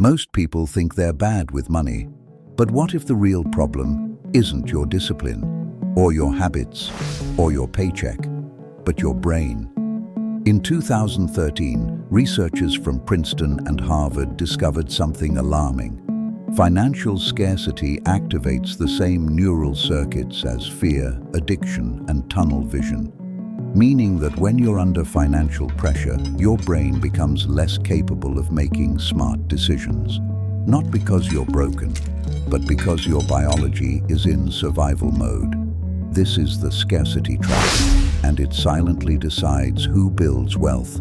Most people think they're bad with money, but what if the real problem isn't your discipline, or your habits, or your paycheck, but your brain? In 2013, researchers from Princeton and Harvard discovered something alarming. Financial scarcity activates the same neural circuits as fear, addiction, and tunnel vision, meaning that when you're under financial pressure, your brain becomes less capable of making smart decisions. Not because you're broken, but because your biology is in survival mode. This is the scarcity trap, and it silently decides who builds wealth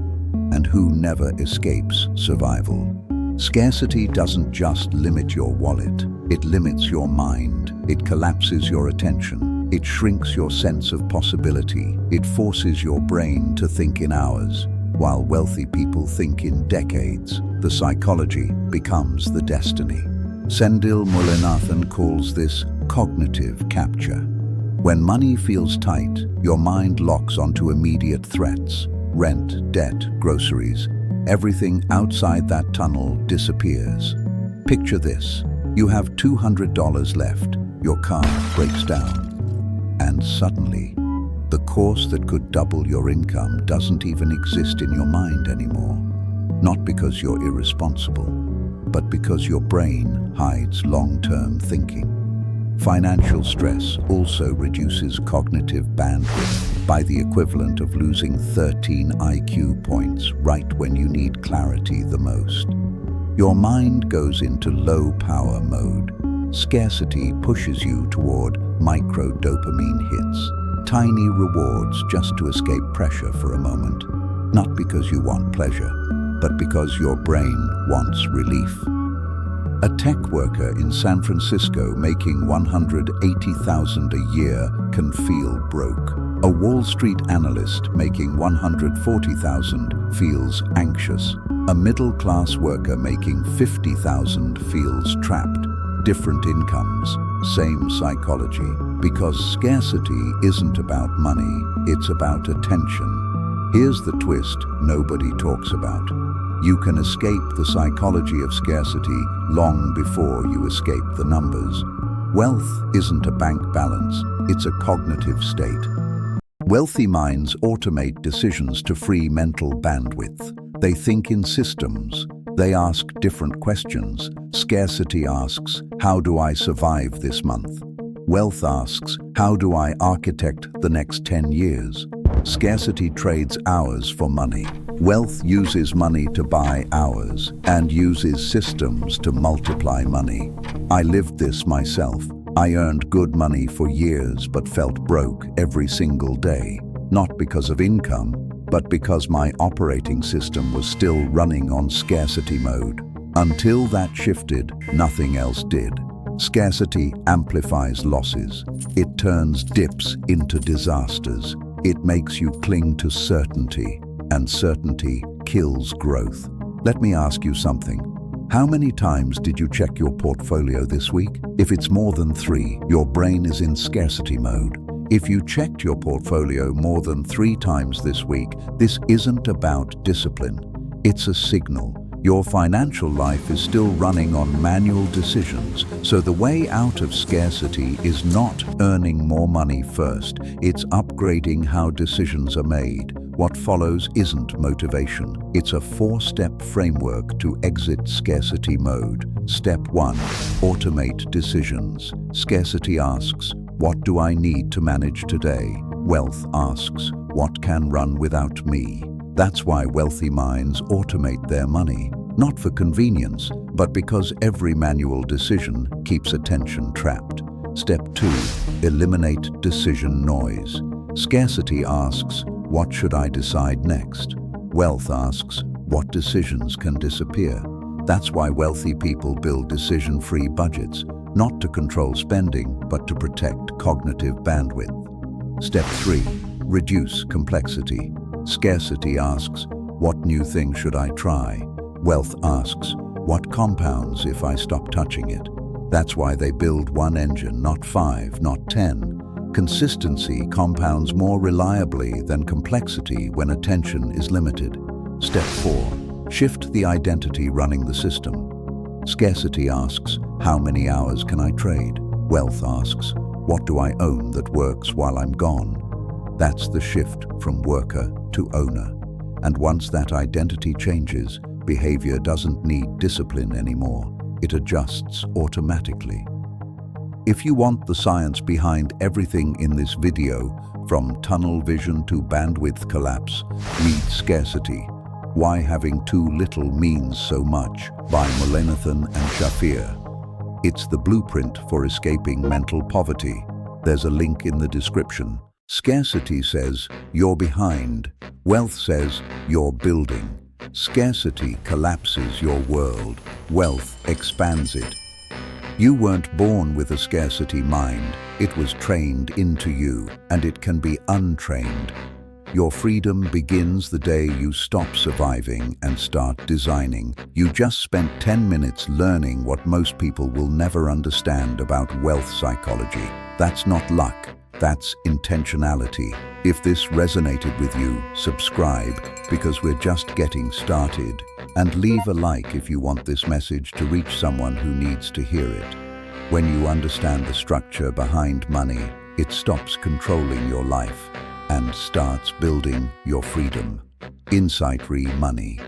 and who never escapes survival. Scarcity doesn't just limit your wallet, it limits your mind, it collapses your attention, it shrinks your sense of possibility, it forces your brain to think in hours. While wealthy people think in decades, the psychology becomes the destiny. Sendil Mullainathan calls this cognitive capture. When money feels tight, your mind locks onto immediate threats: rent, debt, groceries. Everything outside that tunnel disappears. Picture this: you have $200 left, your car breaks down, and suddenly, the course that could double your income doesn't even exist in your mind anymore. Not because you're irresponsible, but because your brain hides long-term thinking. Financial stress also reduces cognitive bandwidth by the equivalent of losing 13 IQ points right when you need clarity the most. Your mind goes into low-power mode. Scarcity pushes you toward micro-dopamine hits, tiny rewards just to escape pressure for a moment. Not because you want pleasure, but because your brain wants relief. A tech worker in San Francisco making $180,000 a year can feel broke. A Wall Street analyst making $140,000 feels anxious. A middle-class worker making $50,000 feels trapped. Different incomes, same psychology. Because scarcity isn't about money, it's about attention. Here's the twist nobody talks about. You can escape the psychology of scarcity long before you escape the numbers. Wealth isn't a bank balance, it's a cognitive state. Wealthy minds automate decisions to free mental bandwidth. They think in systems. They ask different questions. Scarcity asks, how do I survive this month? Wealth asks, how do I architect the next 10 years? Scarcity trades hours for money. Wealth uses money to buy hours and uses systems to multiply money. I lived this myself. I earned good money for years but felt broke every single day. Not because of income, but because my operating system was still running on scarcity mode. Until that shifted, nothing else did. Scarcity amplifies losses. It turns dips into disasters. It makes you cling to certainty, and certainty kills growth. Let me ask you something. How many times did you check your portfolio this week? If it's more than 3, your brain is in scarcity mode. If you checked your portfolio more than 3 times this week, this isn't about discipline. It's a signal. Your financial life is still running on manual decisions, so the way out of scarcity is not earning more money first, it's upgrading how decisions are made. What follows isn't motivation, it's a 4-step framework to exit scarcity mode. Step 1. Automate decisions. Scarcity asks, what do I need to manage today? Wealth asks, what can run without me? That's why wealthy minds automate their money, not for convenience, but because every manual decision keeps attention trapped. Step 2. Eliminate decision noise. Scarcity asks, what should I decide next? Wealth asks, what decisions can disappear? That's why wealthy people build decision-free budgets, not to control spending, but to protect cognitive bandwidth. Step 3. Reduce complexity. Scarcity asks, what new thing should I try? Wealth asks, what compounds if I stop touching it? That's why they build one engine, not 5, not 10. Consistency compounds more reliably than complexity when attention is limited. Step 4. Shift the identity running the system. Scarcity asks, how many hours can I trade? Wealth asks, what do I own that works while I'm gone? That's the shift from worker to owner. And once that identity changes, behavior doesn't need discipline anymore. It adjusts automatically. If you want the science behind everything in this video, from tunnel vision to bandwidth collapse, read Scarcity: Why Having Too Little Means So Much by Mullainathan and Shafir. It's the blueprint for escaping mental poverty. There's a link in the description. Scarcity says you're behind. Wealth says you're building. Scarcity collapses your world. Wealth expands it. You weren't born with a scarcity mind. It was trained into you, and it can be untrained. Your freedom begins the day you stop surviving and start designing. You just spent 10 minutes learning what most people will never understand about wealth psychology. That's not luck. That's intentionality. If this resonated with you, subscribe, because we're just getting started. And leave a like if you want this message to reach someone who needs to hear it. When you understand the structure behind money, it stops controlling your life and starts building your freedom. Insight Re Money.